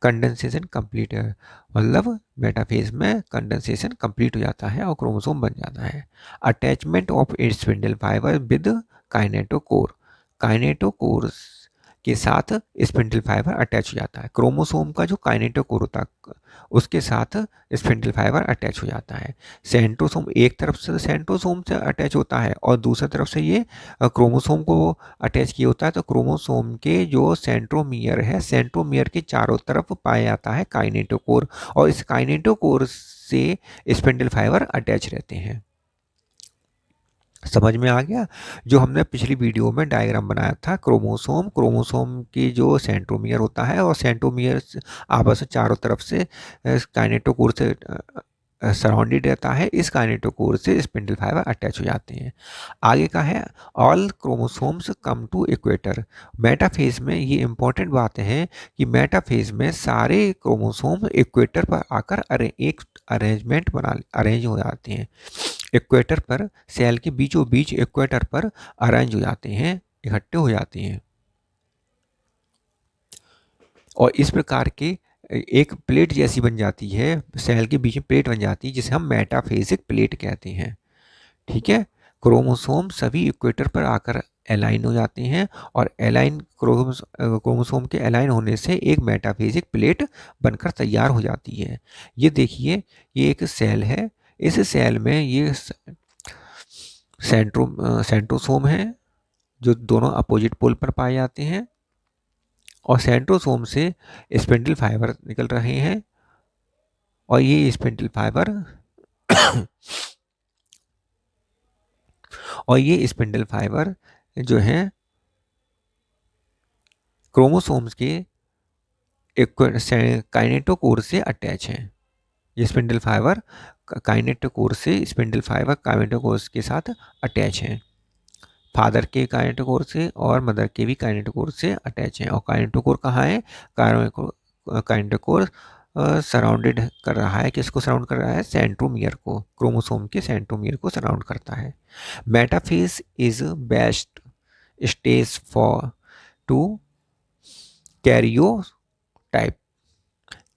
कंडेंसेशन कंप्लीट है, मतलब मेटाफेज में कंडेंसेशन कंप्लीट हो जाता है और क्रोमोसोम बन जाता है। Attachment of its spindle fibre with kinetochore के साथ स्पिंडल फाइबर अटैच हो जाता है। क्रोमोसोम का जो काइनेटोकोर होता है उसके साथ स्पिंडल फाइबर अटैच हो जाता है। सेंट्रोसोम एक तरफ से सेंट्रोसोम से अटैच होता है और दूसरी तरफ से ये क्रोमोसोम को अटैच किया होता है। तो क्रोमोसोम के जो सेंट्रोमियर है, सेंट्रोमियर के चारों तरफ पाया जाता है काइनेटोकोर, और इस काइनेटोकोर से स्पिंडल फाइबर अटैच रहते हैं। समझ में आ गया? जो हमने पिछली वीडियो में डायग्राम बनाया था, क्रोमोसोम, क्रोमोसोम की जो सेंट्रोमियर होता है और सेंट्रोमियर आपस में चारों तरफ से काइनेटोकोर से सराउंडेड रहता है। इस काइनेटोकोर से स्पिंडल फाइबर अटैच हो जाते हैं। आगे का है all chromosomes come to equator. Metaphase में ये इंपॉर्टेंट बातें हैं कि मेटाफेज में सारे क्रोमोसोम इक्वेटर पर आकर एक अरेंज हो जाते हैं। इक्वेटर पर सेल के बीचों बीच इक्वेटर पर अरेंज हो जाते हैं, इकट्ठे हो जाते हैं और इस प्रकार के एक प्लेट जैसी बन जाती है, सेल के बीच में प्लेट बन जाती है जिसे हम मेटाफेजिक प्लेट कहते हैं। ठीक है, क्रोमोसोम सभी इक्वेटर पर आकर अलाइन हो जाते हैं और अलाइन क्रोमोसोम के अलाइन होने से एक मेटाफेजिक प्लेट बनकर तैयार हो जाती है। ये देखिए, ये एक सेल है। इस सेल में ये सेंट्रोसोम है जो दोनों अपोजिट पोल पर पाए जाते हैं और सेंट्रोसोम से स्पिंडल फाइबर निकल रहे हैं और ये स्पिंडल फाइबर और ये स्पिंडल फाइबर जो है क्रोमोसोम्स के काइनेटोकोर से अटैच हैं। ये स्पिंडल फाइबर काइनेटोकोर से स्पिंडल फाइबर काइनेटोकोर के साथ अटैच हैं। फादर के काइनेटोकोर से और मदर के भी काइनेटोकोर से अटैच हैं। और काइनेटोकोर कहाँ है? काइनेटोकोर सराउंडेड कर रहा है, किसको सराउंड कर रहा है? सेंट्रोमियर को, क्रोमोसोम के सेंट्रोमियर को सराउंड करता है। Metaphase is best stage for to karyotype.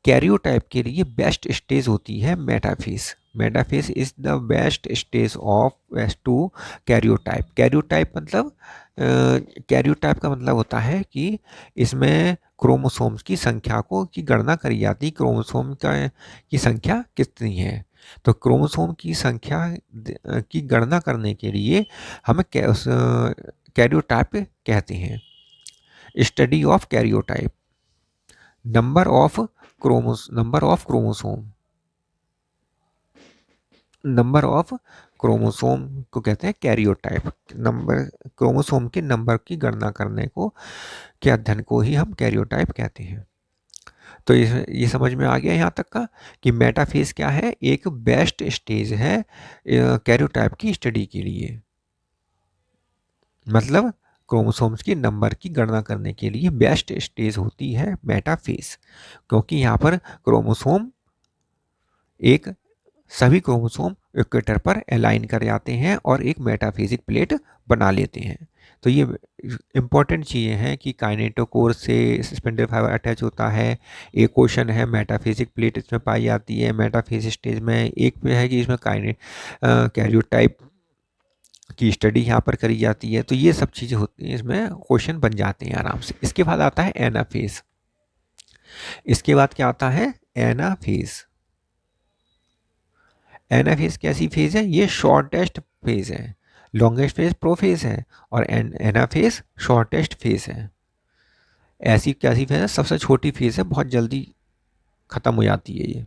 Karyotype के लिए बेस्ट स्टेज होती है metaphase. Metaphase is the best stage of to karyotype. Karyotype मतलब कैरियोटाइप का मतलब होता है कि इसमें क्रोमोसोम्स की संख्या की गणना करी जाती है। क्रोमोसोम की संख्या कितनी है, तो क्रोमोसोम की संख्या की गणना करने के लिए हमें कैरियोटाइप कहते हैं। Study of karyotype, number of chromosome, number of chromosome को कहते हैं कैरियोटाइप। नंबर, क्रोमोसोम के नंबर की गणना करने को के अध्ययन को ही हम कैरियोटाइप कहते हैं। तो ये समझ में आ गया यहाँ तक का कि मेटाफेज क्या है? एक बेस्ट स्टेज है कैरियोटाइप की स्टडी के लिए। मतलब क्रोमोसोम्स की नंबर की गणना करने के लिए बेस्ट स्टेज होती है मेटाफेज, क्योंकि यहाँ पर क्रोमोसोम सभी क्रोमोसोम इक्वेटर पर अलाइन कर जाते हैं और एक मेटाफेजिक प्लेट बना लेते हैं। तो ये इंपॉर्टेंट चीज़ें हैं कि काइनेटोकोर से स्पिंडल फाइबर अटैच होता है। एक क्वेश्चन है मेटाफेजिक प्लेट इसमें पाई जाती है मेटाफेज स्टेज में। एक पे है कि इसमें कैरियोटाइप की स्टडी यहाँ पर करी जाती है। तो ये सब चीज़ें होती हैं, इसमें क्वेश्चन बन जाते हैं आराम से। इसके बाद आता है एनाफेज। इसके बाद क्या आता है? एनाफेज। एनाफेज कैसी फेज है? ये शॉर्टेस्ट फेज है। लॉन्गेस्ट फेज प्रोफेज है और एनाफेज शॉर्टेस्ट फेज है। ऐसी कैसी फेज है? सबसे छोटी फेज है, बहुत जल्दी खत्म हो जाती है ये।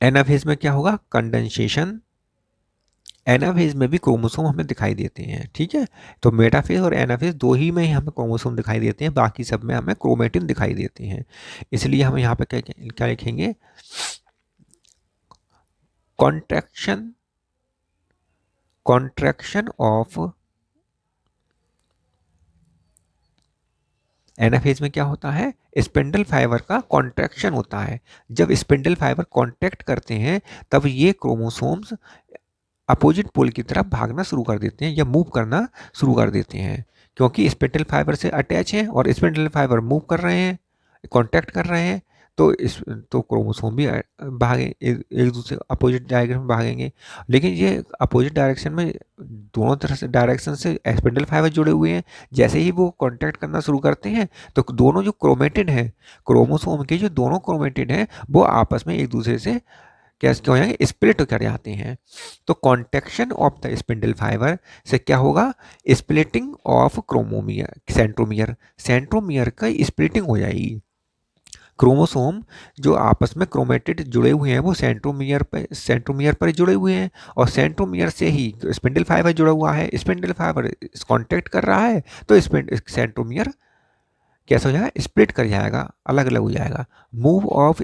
एनाफेज में क्या होगा? कंडेंसेशन। एनाफेज में भी क्रोमोसोम हमें दिखाई देते हैं। ठीक है, तो मेटाफेज और एनाफेज दो ही में ही हमें क्रोमोसोम दिखाई देते हैं, बाकी सब में हमें क्रोमेटिन दिखाई देते हैं। इसलिए हम यहाँ पे क्या लिखेंगे? कॉन्ट्रैक्शन ऑफ एनाफेज में क्या होता है? स्पिंडल फाइबर का कॉन्ट्रैक्शन होता है। जब स्पिंडल फाइबर कॉन्ट्रैक्ट करते हैं तब ये क्रोमोसोम्स अपोजिट पोल की तरफ भागना शुरू कर देते हैं या मूव करना शुरू कर देते हैं, क्योंकि स्पिंडल फाइबर से अटैच हैं और स्पिंडल फाइबर मूव कर रहे हैं, कांटेक्ट कर रहे हैं। तो क्रोमोसोम भी भागे एक दूसरे अपोजिट डायरेक्शन में भागेंगे। लेकिन ये अपोजिट डायरेक्शन में दोनों तरह से डायरेक्शन से स्पिंडल फाइबर जुड़े हुए हैं। जैसे ही वो कांटेक्ट करना शुरू करते हैं तो दोनों जो क्रोमेटिड हैं, क्रोमोसोम के जो दोनों क्रोमेटिड हैं, वो आपस में एक दूसरे से कैसे क्या हो जाएंगे, स्प्लिट कर जाते हैं। तो contraction of the spindle fibre से क्या होगा, splitting of chromomere centromere, centromere का स्प्लिटिंग हो जाएगी। क्रोमोसोम जो आपस में क्रोमेटिड जुड़े हुए हैं वो सेंट्रोमियर पर जुड़े हुए हैं, और सेंट्रोमियर से ही स्पिंडल फाइबर जुड़ा हुआ है, स्पिंडल फाइबर कांटेक्ट कर रहा है तो सेंट्रोमियर कैसा हो जाएगा, स्प्लिट कर जाएगा, अलग अलग हो जाएगा। मूव ऑफ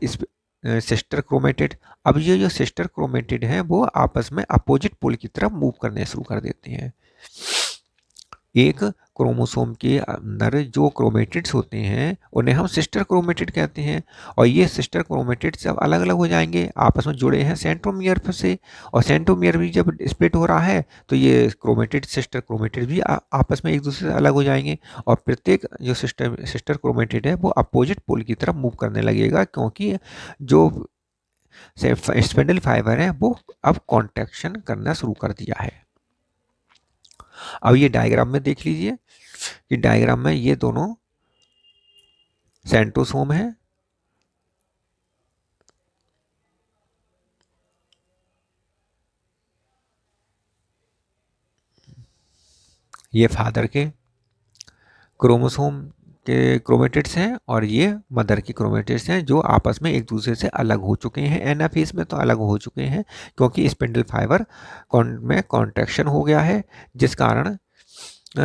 सिस्टर क्रोमेटिड, अब ये जो सिस्टर क्रोमेटिड हैं वो आपस में अपोजिट पोल की तरफ मूव करने शुरू कर देते हैं। एक क्रोमोसोम के अंदर जो क्रोमेटिड्स होते हैं उन्हें हम सिस्टर क्रोमेटिड कहते हैं, और ये सिस्टर क्रोमेटिड्स जब अलग अलग हो जाएंगे आपस में जुड़े हैं सेंट्रोमियर से, और सेंट्रोमियर भी जब स्प्लिट हो रहा है तो ये क्रोमेटिड सिस्टर क्रोमेटिड भी आपस में एक दूसरे से अलग हो जाएंगे, और प्रत्येक जो सिस्टर क्रोमेटिड है वो अपोजिट पोल की तरफ मूव करने लगेगा, क्योंकि जो स्पिंडल फाइबर है वो अब कॉन्ट्रैक्शन करना शुरू कर दिया है। अब ये डायग्राम में देख लीजिए कि डायग्राम में ये दोनों सेंट्रोसोम है, ये फादर के क्रोमोसोम के क्रोमेटिड्स हैं, और ये मदर की क्रोमेटिड्स हैं जो आपस में एक दूसरे से अलग हो चुके हैं। एनाफेज में तो अलग हो चुके हैं क्योंकि स्पिंडल फाइबर में कॉन्ट्रैक्शन हो गया है, जिस कारण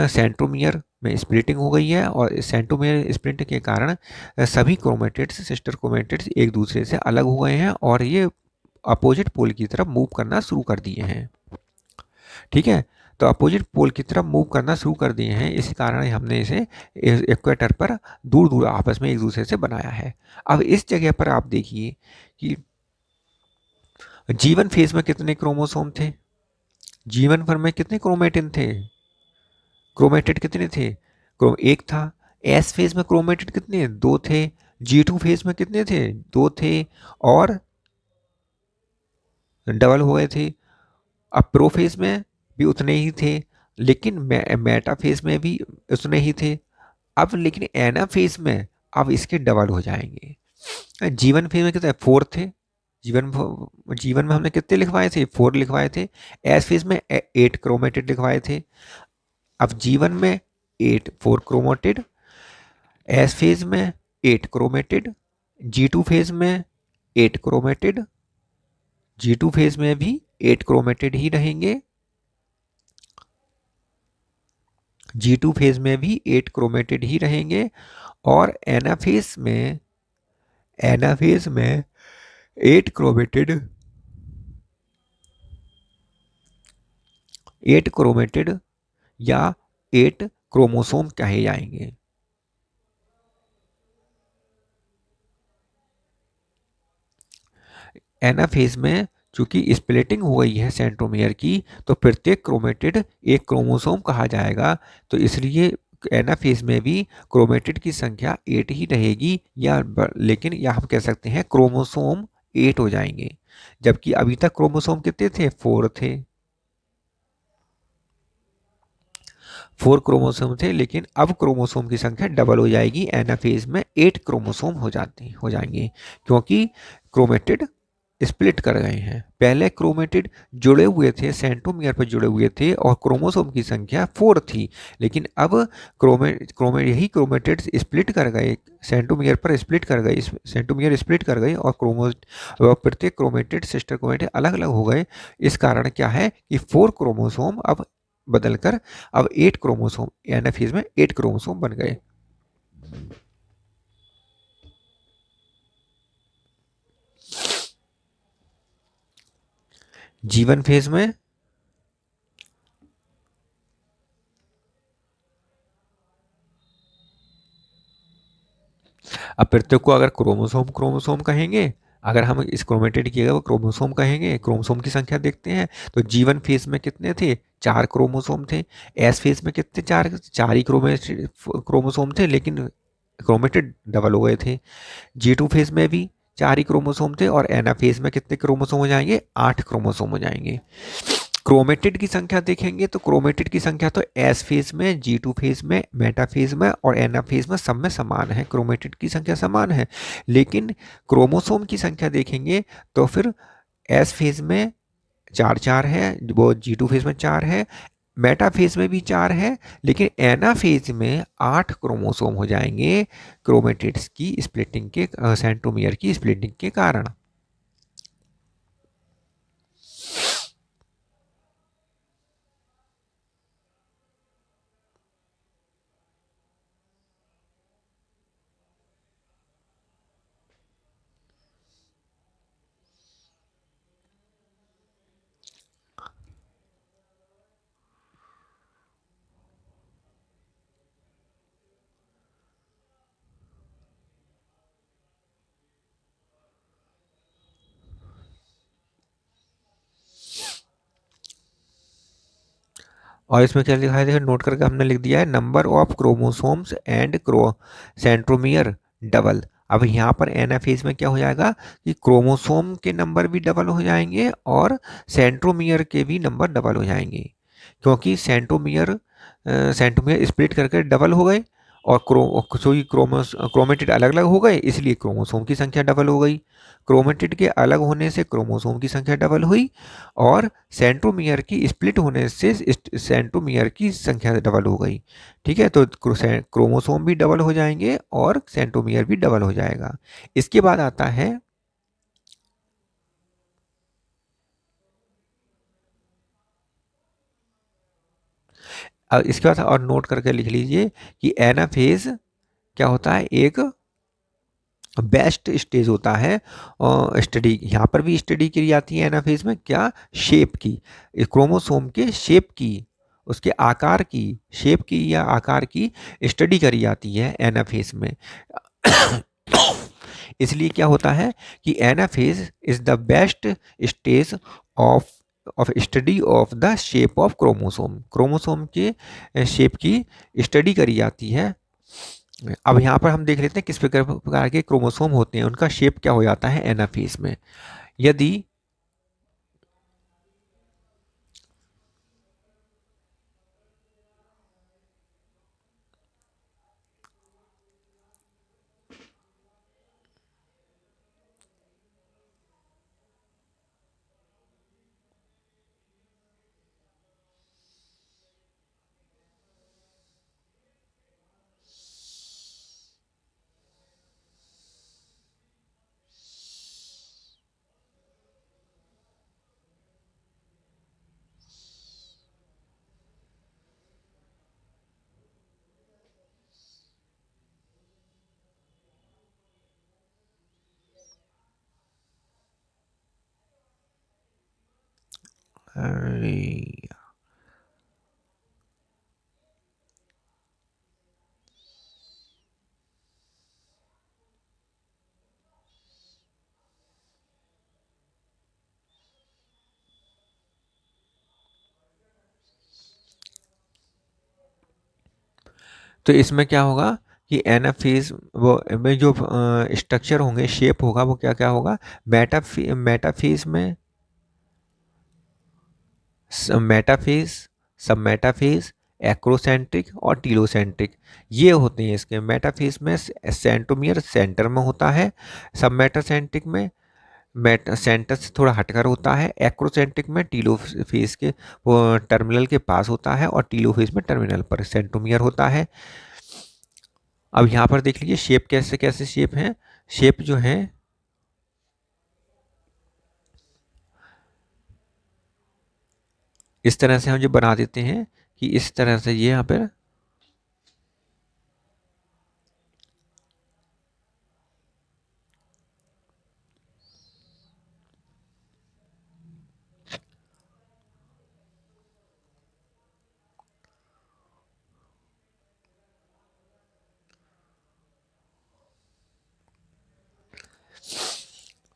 सेंट्रोमियर में स्प्लिटिंग हो गई है, और सेंट्रोमियर स्प्लिट के कारण सभी क्रोमेटिड्स सिस्टर क्रोमेटिड्स एक दूसरे से अलग हो गए हैं और ये अपोजिट पोल की तरफ मूव करना शुरू कर दिए हैं। ठीक है, तो अपोजिट पोल की तरफ मूव करना शुरू कर दिए हैं, इसी कारण हमने इसे इक्वेटर पर दूर दूर आपस में एक दूसरे से बनाया है। अब इस जगह पर आप देखिए कि जीवन फेज में कितने क्रोमोसोम थे, जीवन भर में कितने क्रोमेटिन थे, क्रोमेटिड कितने थे, एक था। एस फेज में क्रोमेटिड कितने, दो थे। G2 फेज में कितने थे, दो थे, और डबल हो गए थे। अब प्रो फेज में भी उतने ही थे, लेकिन मेटा फेज में भी उतने ही थे। अब लेकिन एना फेज में अब इसके डबल हो जाएंगे। जीवन फेज में कितने, 4 थे। जीवन जीवन में हमने कितने लिखवाए थे, 4 लिखवाए थे। एस फेज में 8 क्रोमेटिड लिखवाए थे। अब जीवन में 4 क्रोमेटिड, एस फेज में 8 क्रोमेटिड, G2 फेज में 8 क्रोमेटिड, G2 फेज में भी 8 क्रोमेटिड ही रहेंगे, G2 फेज में भी 8 क्रोमेटिड ही रहेंगे, और एनाफेज में 8 क्रोमेटिड 8 क्रोमेटिड या 8 क्रोमोसोम कहे जाएंगे। एनाफेज में चूंकि स्प्लिटिंग हो गई है सेंट्रोमियर की, तो प्रत्येक क्रोमेटिड एक क्रोमोसोम कहा जाएगा, तो इसलिए एनाफेज में भी क्रोमेटिड की संख्या 8 ही रहेगी, लेकिन या हम कह सकते हैं क्रोमोसोम 8 हो जाएंगे, जबकि अभी तक क्रोमोसोम कितने थे, 4 थे। 4 क्रोमोसोम थे, लेकिन अब क्रोमोसोम की संख्या डबल हो जाएगी, एनाफेज में 8 क्रोमोसोम हो जाएंगे, क्योंकि क्रोमेटिड स्प्लिट कर गए हैं। पहले क्रोमेटिड जुड़े हुए थे, सेंट्रोमियर पर जुड़े हुए थे, और क्रोमोसोम की संख्या 4 थी, लेकिन अब यही क्रोमेटिड्स स्प्लिट कर गए, सेंट्रोमियर पर स्प्लिट कर गए, सेंट्रोमियर स्प्लिट कर गए, और प्रत्येक क्रोमेटिड सिस्टर क्रोमेटिड अलग अलग हो गए। इस कारण क्या है कि 4 क्रोमोसोम अब बदलकर अब 8 क्रोमोसोम, एनाफेज में 8 क्रोमोसोम बन गए। जीवन फेज में अब प्रत्येक को अगर क्रोमोसोम कहेंगे, अगर हम इस क्रोमेटिड किए गए वो क्रोमोसोम कहेंगे, क्रोमोसोम की संख्या देखते हैं तो जीवन फेज में कितने थे, 4 क्रोमोसोम थे। एस फेज में कितने, 4 ही क्रोमोसोम थे, लेकिन क्रोमेटिड डबल हो गए थे। G2 फेज में भी 4 ही क्रोमोसोम थे, और एना फेज में कितने क्रोमोसोम हो जाएंगे, 8 क्रोमोसोम हो जाएंगे। क्रोमेटिड की संख्या देखेंगे तो क्रोमेटिड की संख्या तो एस फेज में, G2 फेज में, मेटा फेज में और एना फेज में सब में समान है, क्रोमेटिड की संख्या समान है। लेकिन क्रोमोसोम की संख्या देखेंगे तो फिर एस फेज में 4 है, वो G2 फेज में 4 है, मेटा फेज में भी 4 है, लेकिन एना फेज में 8 क्रोमोसोम हो जाएंगे क्रोमेटिड्स की स्प्लिटिंग के सेंट्रोमियर की स्प्लिटिंग के कारण। और इसमें क्या लिखा है, देखो नोट करके हमने लिख दिया है, number of chromosomes and centromere double. अब यहाँ पर एनाफेज में क्या हो जाएगा कि क्रोमोसोम के नंबर भी डबल हो जाएंगे और सेंट्रोमियर के भी नंबर डबल हो जाएंगे, क्योंकि सेंट्रोमियर स्प्लिट करके डबल हो गए और क्रोमेटिड अलग अलग हो गए, इसलिए क्रोमोसोम की संख्या डबल हो गई। क्रोमेटिड के अलग होने से क्रोमोसोम की संख्या डबल हुई और सेंट्रोमियर की स्प्लिट होने से सेंट्रोमियर की संख्या डबल हो गई। ठीक है, तो क्रोमोसोम भी डबल हो जाएंगे और सेंट्रोमियर भी डबल हो जाएगा। इसके बाद आता है इसके बाद और नोट करके लिख लीजिए कि एनाफेज क्या होता है, एक बेस्ट स्टेज होता है स्टडी। यहाँ पर भी स्टडी की जाती है एनाफेज में, क्या, शेप की, क्रोमोसोम के शेप की, उसके आकार की, शेप की या आकार की स्टडी करी जाती है एनाफेज में। इसलिए क्या होता है कि anaphase is the best stage of study of the shape of chromosome. Chromosome के शेप की स्टडी करी जाती है। अब यहाँ पर हम देख लेते हैं किस प्रकार के क्रोमोसोम होते हैं, उनका शेप क्या हो जाता है एनाफेज में। यदि अरे, तो इसमें क्या होगा कि एनाफेज वो में जो स्ट्रक्चर होंगे, शेप होगा, वो क्या क्या होगा, मेटाफेज में मेटाफेज, सब मेटाफेज, एक्रोसेंट्रिक और टीलोसेंट्रिक, ये होते हैं इसके। मेटाफेज में सेंट्रोमियर सेंटर में होता है, सब मेटासेंट्रिक में सेंटर से थोड़ा हटकर होता है, एक्रोसेंट्रिक में टीलोफेज के वो टर्मिनल के पास होता है और टीलोफेज में टर्मिनल पर सेंट्रोमियर होता है। अब यहाँ पर देख लीजिए शेप कैसे कैसे शेप हैं। शेप जो है इस तरह से हम जो बना देते हैं कि इस तरह से ये यहाँ पर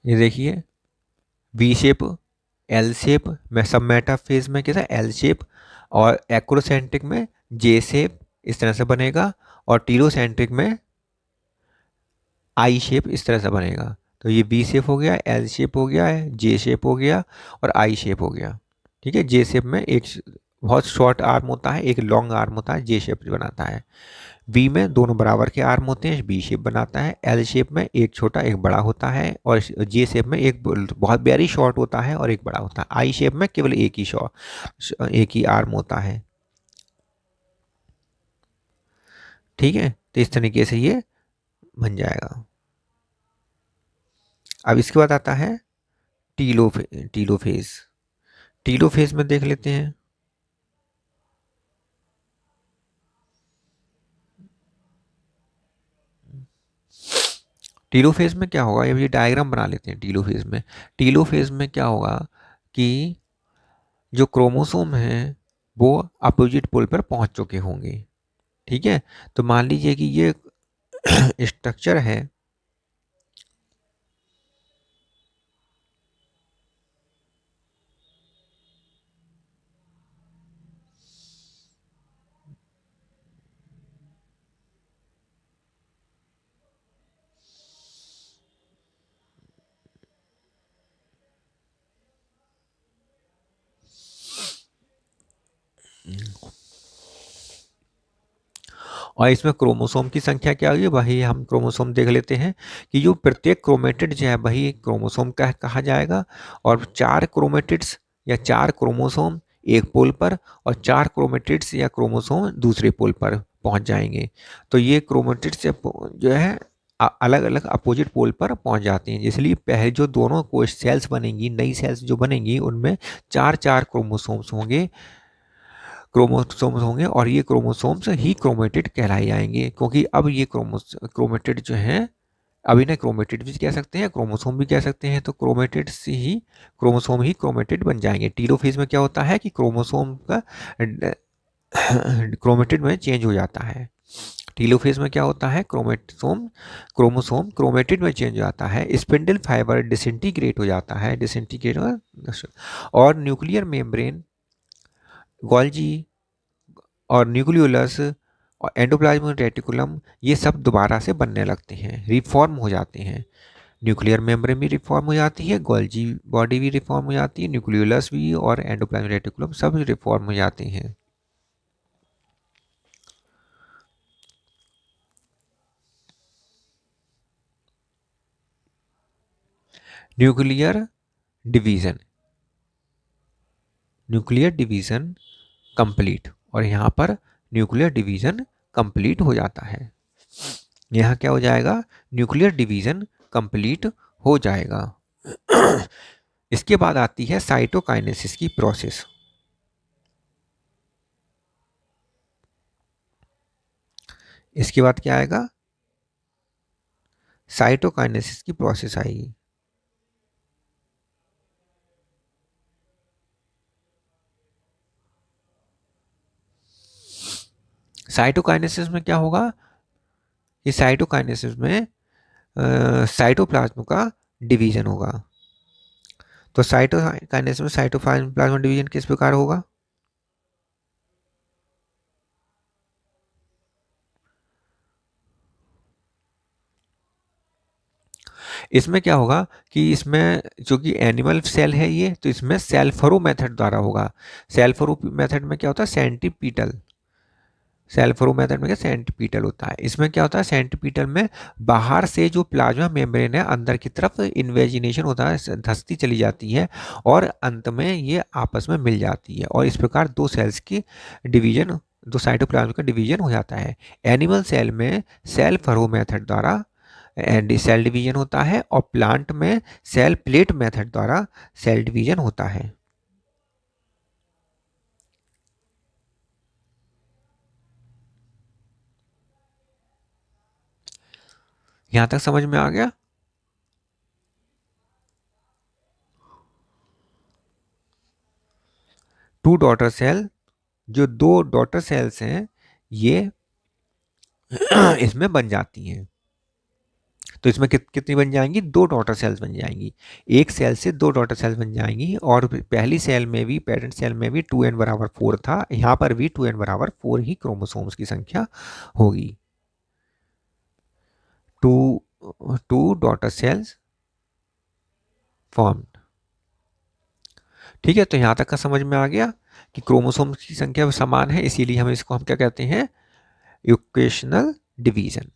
ये देखिए वी शेप, एल शेप में, सब मेटाफेज में कैसा एल शेप, और एक्रोसेंट्रिक में जे शेप इस तरह से बनेगा, और टीलोसेंट्रिक में आई शेप इस तरह से बनेगा। तो ये बी शेप हो गया, एल शेप हो गया है, जे शेप हो गया और आई शेप हो गया। ठीक है, जे शेप में एक बहुत शॉर्ट आर्म होता है, एक लॉन्ग आर्म होता है, जे शेप बनाता है। वी में दोनों बराबर के आर्म होते हैं, बी शेप बनाता है। एल शेप में एक छोटा एक बड़ा होता है, और जे शेप में एक बहुत वेरी शॉर्ट होता है और एक बड़ा होता है। आई शेप में केवल एक ही आर्म होता है। ठीक है, तो इस तरीके से ये बन जाएगा। अब इसके बाद आता है टीलोफेज। टीलोफेज में देख लेते हैं। टीलोफेज में क्या होगा, ये डायग्राम बना लेते हैं। टीलोफेज में क्या होगा कि जो क्रोमोसोम है वो अपोजिट पोल पर पहुंच चुके होंगे। ठीक है, तो मान लीजिए कि ये स्ट्रक्चर है। और इसमें क्रोमोसोम की संख्या क्या होगी, वही हम क्रोमोसोम देख लेते हैं कि जो प्रत्येक क्रोमेटिड जो है वही क्रोमोसोम का कहा जाएगा। और 4 क्रोमेटिड्स या 4 क्रोमोसोम एक पोल पर, और 4 क्रोमेटिड्स या क्रोमोसोम दूसरे पोल पर पहुंच जाएंगे। तो ये क्रोमेटिड्स जो है अलग अलग अपोजिट पोल पर पहुंच जाते हैं। इसलिए पहले जो दोनों कोश सेल्स बनेंगी, नई सेल्स जो बनेंगी, उनमें 4 क्रोमोसोम्स होंगे, और ये क्रोमोसोम्स ही क्रोमेटिड कहलाए जाएंगे, क्योंकि अब ये क्रोमेटिड जो हैं, अब इन्हें क्रोमेटिड भी कह सकते हैं, क्रोमोसोम भी कह सकते हैं। तो क्रोमेटिड से ही क्रोमोसोम ही क्रोमेटिड बन जाएंगे। टीलोफेज में क्या होता है कि क्रोमोसोम का क्रोमेटिड में चेंज हो जाता है। टीलोफेज में क्या होता है, क्रोमोसोम क्रोमेटिड में चेंज हो जाता है। स्पिंडल फाइबर डिसइंटीग्रेट हो जाता है, और न्यूक्लियर मेम्ब्रेन, गोल्जी और न्यूक्लियोलस और एंडोप्लाज्मिक रेटिकुलम, ये सब दोबारा से बनने लगते हैं, रिफॉर्म हो जाते हैं। न्यूक्लियर मेम्ब्रेन भी रिफॉर्म हो जाती है, गोल्जी बॉडी भी रिफॉर्म हो जाती है, न्यूक्लियोलस भी और एंडोप्लाज्मिक रेटिकुलम सब रिफॉर्म हो जाते हैं। Nuclear division, nuclear division complete, और यहाँ पर न्यूक्लियर डिवीजन कंप्लीट हो जाता है। यहाँ क्या हो जाएगा, न्यूक्लियर डिवीजन कंप्लीट हो जाएगा। इसके बाद आती है साइटोकाइनेसिस की प्रोसेस। इसके बाद क्या आएगा, साइटोकाइनेसिस की प्रोसेस आएगी। साइटोकाइनेसिस में क्या होगा, कि साइटोकाइनेसिस में साइटोप्लाज्म का डिवीजन होगा। तो साइटोकाइनेसिस में साइटोप्लाज्म डिवीजन किस प्रकार होगा, इसमें क्या होगा कि इसमें जो कि एनिमल सेल है ये, तो इसमें सेल्फरो मेथड द्वारा होगा। सेल्फरो मेथड में क्या होता है, सेल्फरो मेथड में क्या सेंट्रीपिटल होता है। इसमें क्या होता है, सेंट्रीपिटल में बाहर से जो प्लाज्मा मेम्ब्रेन है अंदर की तरफ इन्वेजिनेशन होता है, धंसती चली जाती है, और अंत में ये आपस में मिल जाती है, और इस प्रकार दो सेल्स की डिवीजन, दो साइटोप्लाज्म का डिवीजन हो जाता है। एनिमल सेल में सेल फरो मेथड द्वारा सेल डिवीजन होता है, और प्लांट में सेल प्लेट मेथड द्वारा सेल डिवीजन होता है। यहां तक समझ में आ गया। टू डॉटर सेल, जो दो डॉटर सेल्स हैं ये इसमें बन जाती हैं। तो इसमें कितनी बन जाएंगी, दो डॉटर सेल्स बन जाएंगी। एक सेल से दो डॉटर सेल्स बन जाएंगी, और पहली सेल में भी, पेरेंट सेल में भी 2n बराबर 4 था, यहाँ पर भी 2n बराबर 4 ही क्रोमोसोम्स की संख्या होगी। Two two daughter cells form. ठीक है, तो यहाँ तक का समझ में आ गया कि क्रोमोसोम की संख्या समान है, इसीलिए हम इसको हम क्या कहते हैं, इक्वेशनल डिवीजन।